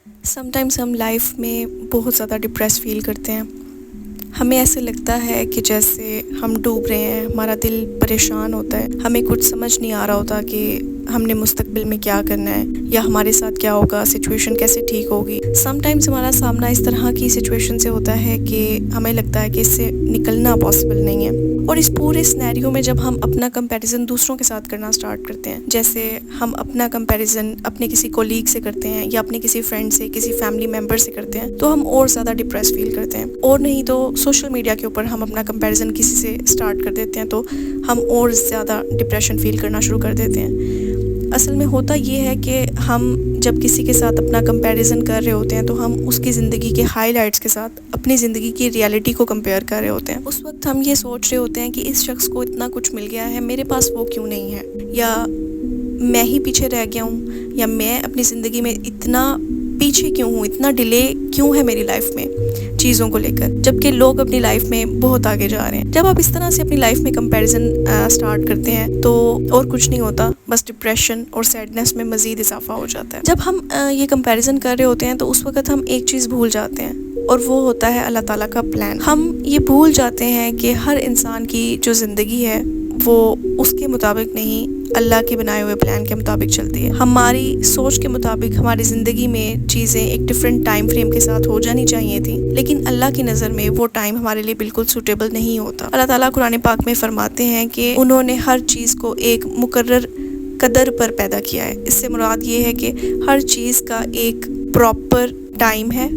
Some times ہم life میں بہت زیادہ ڈپریس فیل کرتے ہیں. ہمیں ایسے لگتا ہے کہ جیسے ہم ڈوب رہے ہیں, ہمارا دل پریشان ہوتا ہے, ہمیں کچھ سمجھ نہیں آ رہا ہوتا کہ ہم نے مستقبل میں کیا کرنا ہے یا ہمارے ساتھ کیا ہوگا, سچویشن کیسے ٹھیک ہوگی. سم ٹائمس ہمارا سامنا اس طرح کی سچویشن سے ہوتا ہے کہ ہمیں لگتا ہے کہ اس سے نکلنا پاسبل نہیں ہے. اور اس پورے سینیریو میں جب ہم اپنا کمپیریزن دوسروں کے ساتھ کرنا سٹارٹ کرتے ہیں, جیسے ہم اپنا کمپیریزن اپنے کسی کولیگ سے کرتے ہیں یا اپنے کسی فرینڈ سے, کسی فیملی ممبر سے کرتے ہیں, تو ہم اور زیادہ ڈپریس فیل کرتے ہیں. اور نہیں تو سوشل میڈیا کے اوپر ہم اپنا کمپیریزن کسی سے سٹارٹ کر دیتے ہیں تو ہم اور زیادہ ڈپریشن فیل کرنا شروع کر دیتے ہیں. اصل میں ہوتا یہ ہے کہ ہم جب کسی کے ساتھ اپنا کمپیریزن کر رہے ہوتے ہیں تو ہم اس کی زندگی کے ہائی لائٹس کے ساتھ اپنی زندگی کی ریالٹی کو کمپیئر کر رہے ہوتے ہیں. اس وقت ہم یہ سوچ رہے ہوتے ہیں کہ اس شخص کو اتنا کچھ مل گیا ہے, میرے پاس وہ کیوں نہیں ہے, یا میں ہی پیچھے رہ گیا ہوں, یا میں اپنی زندگی میں اتنا پیچھے کیوں ہوں, اتنا ڈیلے کیوں ہے میری لائف میں چیزوں کو لے کر, جبکہ لوگ اپنی لائف میں بہت آگے جا رہے ہیں. جب آپ اس طرح سے اپنی لائف میں کمپیریزن سٹارٹ کرتے ہیں تو اور کچھ نہیں ہوتا, بس ڈپریشن اور سیڈنس میں مزید اضافہ ہو جاتا ہے. جب ہم یہ کمپیریزن کر رہے ہوتے ہیں تو اس وقت ہم ایک چیز بھول جاتے ہیں, اور وہ ہوتا ہے اللہ تعالیٰ کا پلان. ہم یہ بھول جاتے ہیں کہ ہر انسان کی جو زندگی ہے وہ اس کے مطابق نہیں, اللہ کے بنائے ہوئے پلان کے مطابق چلتی ہے. ہماری سوچ کے مطابق ہماری زندگی میں چیزیں ایک ڈفرینٹ ٹائم فریم کے ساتھ ہو جانی چاہیے تھیں, لیکن اللہ کی نظر میں وہ ٹائم ہمارے لیے بالکل سوٹیبل نہیں ہوتا. اللہ تعالیٰ قرآن پاک میں فرماتے ہیں کہ انہوں نے ہر چیز کو ایک مقرر قدر پر پیدا کیا ہے. اس سے مراد یہ ہے کہ ہر چیز کا ایک پراپر ٹائم ہے,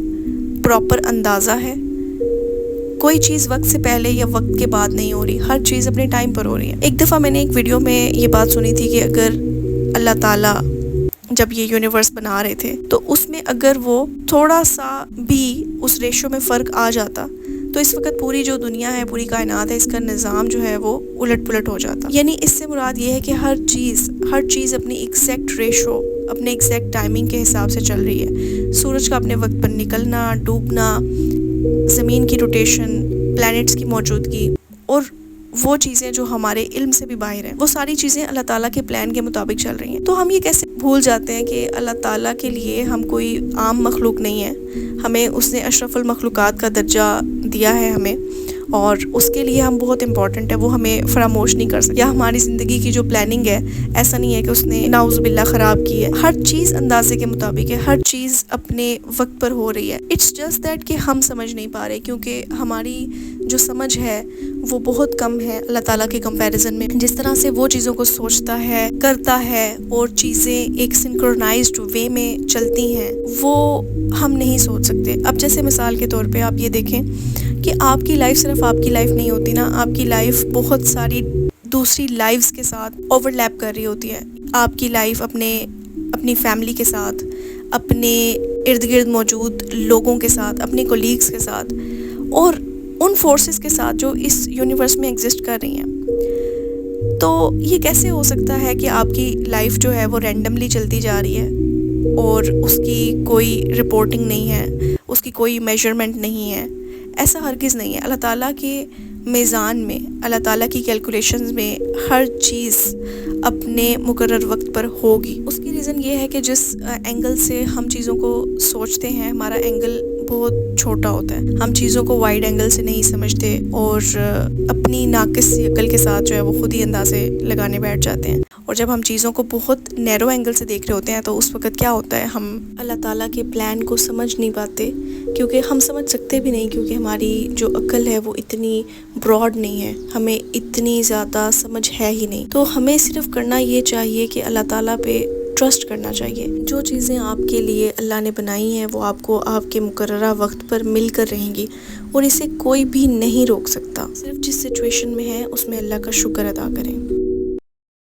پراپر اندازہ ہے. کوئی چیز وقت سے پہلے یا وقت کے بعد نہیں ہو رہی, ہر چیز اپنے ٹائم پر ہو رہی ہے. ایک دفعہ میں نے ایک ویڈیو میں یہ بات سنی تھی کہ اگر اللہ تعالیٰ جب یہ یونیورس بنا رہے تھے تو اس میں اگر وہ تھوڑا سا بھی اس ریشو میں فرق آ جاتا تو اس وقت پوری جو دنیا ہے, پوری کائنات ہے, اس کا نظام جو ہے وہ الٹ پلٹ ہو جاتا. یعنی اس سے مراد یہ ہے کہ ہر چیز اپنی ایگزیکٹ ریشو, اپنے ایگزیکٹ ٹائمنگ کے حساب سے چل رہی ہے. سورج کا اپنے وقت پر نکلنا, ڈوبنا, زمین کی روٹیشن, پلانٹس کی موجودگی, اور وہ چیزیں جو ہمارے علم سے بھی باہر ہیں, وہ ساری چیزیں اللہ تعالیٰ کے پلان کے مطابق چل رہی ہیں. تو ہم یہ کیسے بھول جاتے ہیں کہ اللہ تعالیٰ کے لیے ہم کوئی عام مخلوق نہیں ہے, ہمیں اس نے اشرف المخلوقات کا درجہ دیا ہے ہمیں, اور اس کے لیے ہم بہت امپورٹنٹ ہے, وہ ہمیں فراموش نہیں کر سکتے. یا ہماری زندگی کی جو پلاننگ ہے, ایسا نہیں ہے کہ اس نے نعوذ باللہ خراب کی ہے. ہر چیز اندازے کے مطابق ہے, ہر چیز اپنے وقت پر ہو رہی ہے. اٹس جسٹ دیٹ کہ ہم سمجھ نہیں پا رہے, کیونکہ ہماری جو سمجھ ہے وہ بہت کم ہے اللہ تعالیٰ کے کمپیریزن میں. جس طرح سے وہ چیزوں کو سوچتا ہے, کرتا ہے, اور چیزیں ایک سنکرونائزڈ وے میں چلتی ہیں, وہ ہم نہیں سوچ سکتے. اب جیسے مثال کے طور پہ آپ یہ دیکھیں کہ آپ کی لائف صرف آپ کی لائف نہیں ہوتی نا, آپ کی لائف بہت ساری دوسری لائفز کے ساتھ اوور لیپ کر رہی ہوتی ہے. آپ کی لائف اپنی فیملی کے ساتھ, اپنے ارد گرد موجود لوگوں کے ساتھ, اپنے کولیگز کے ساتھ, اور ان فورسز کے ساتھ جو اس یونیورس میں ایگزسٹ کر رہی ہیں. تو یہ کیسے ہو سکتا ہے کہ آپ کی لائف جو ہے وہ رینڈملی چلتی جا رہی ہے اور اس کی کوئی رپورٹنگ نہیں ہے, اس کی کوئی میجرمنٹ نہیں ہے؟ ایسا ہرگز نہیں ہے. اللہ تعالیٰ کے میزان میں, اللہ تعالیٰ کی کیلکولیشنز میں ہر چیز اپنے مقرر وقت پر ہوگی. اس کی ریزن یہ ہے کہ جس اینگل سے ہم چیزوں کو سوچتے ہیں, ہمارا اینگل بہت چھوٹا ہوتا ہے. ہم چیزوں کو وائڈ اینگل سے نہیں سمجھتے اور اپنی ناقص سی عقل کے ساتھ جو ہے وہ خود ہی اندازے لگانے بیٹھ جاتے ہیں. اور جب ہم چیزوں کو بہت نیرو اینگل سے دیکھ رہے ہوتے ہیں تو اس وقت کیا ہوتا ہے, ہم اللہ تعالیٰ کے پلان کو سمجھ نہیں پاتے, کیونکہ ہم سمجھ سکتے بھی نہیں, کیونکہ ہماری جو عقل ہے وہ اتنی براڈ نہیں ہے, ہمیں اتنی زیادہ سمجھ ہے ہی نہیں. تو ہمیں صرف کرنا یہ چاہیے کہ اللہ تعالیٰ پہ ٹرسٹ کرنا چاہیے. جو چیزیں آپ کے لیے اللہ نے بنائی ہیں وہ آپ کو آپ کے مقررہ وقت پر مل کر رہیں گی, اور اسے کوئی بھی نہیں روک سکتا. صرف جس سچویشن میں ہے اس میں اللہ کا شکر ادا کریں.